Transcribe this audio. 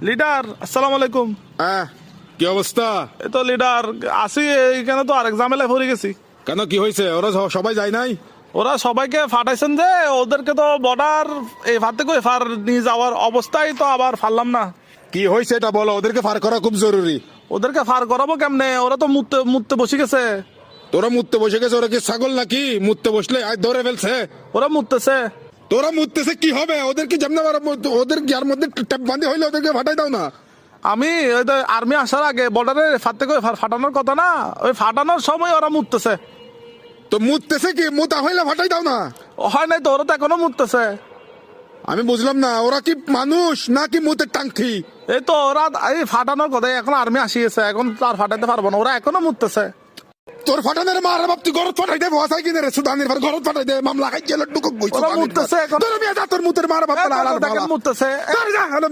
Leader আসসালামু আলাইকুম। হ্যাঁ, কি অবস্থা? এই তো লিডার আসি, এইখানে তো আরেক ঝামেলায় পড়ে গেছি। কেন, কি হয়েছে? ওরা সবাই যায় নাই? ওরা সবাইকে ফাটাইছেন যে, ওদেরকে তো বর্ডার এই ফার থেকে ফার নিয়ে যাওয়ার অবস্থায় তো আবার ফারলাম না। কি হয়েছে এটা বলো, ওদেরকে ফার করা খুব জরুরি। ওদেরকে ফার করাবো কেমনে? ওরা তো মুততে মুততে বসে গেছে। তোরা মুততে বসে গেছে, ওরা কি ছাগল নাকি মুততে বসলে আজ ধরে ফেলছে? ওরা মুততেছে। তোরা মুততেছে কি হবে? ওদেরকে যেমন ওদের যার মধ্যে ট্যাপ বাঁধে হইলে ওদেরকে ফাটাই দাও না। আমি ওই তো আর্মি আসার আগে বর্ডারে ফার থেকে ফাটানোর কথা না, ওই ফাটানোর সময় ওরা মুততেছে। তো মুততেছে কি, মুতা হইলে ফাটাই দাও না। হয় নাই তো, ওরা তো এখনো মুততেছে। আমি বুঝলাম না, ওরা কি মানুষ নাকি মুতের টাংকি? এই তো ওরা এই ফাটানোর কথা, এখন আর্মি আসিয়েছে, এখন তো আর ফাটাতে পারবো না, ওরা এখনো মুততেছে। তোর ফাটানোর মার বাপ, তুই ঘরত ফাটাই দে, ভয় কিনে রে সুদানের ঘরত ফাটাই দে, মামলা খাই জেলে ঢুকুক বইছ। ওরা মুততেছে এখন। তোর মেয়ে যা, তোর মুতের মার বাপ দেখেন মুততেছে। যা, হলো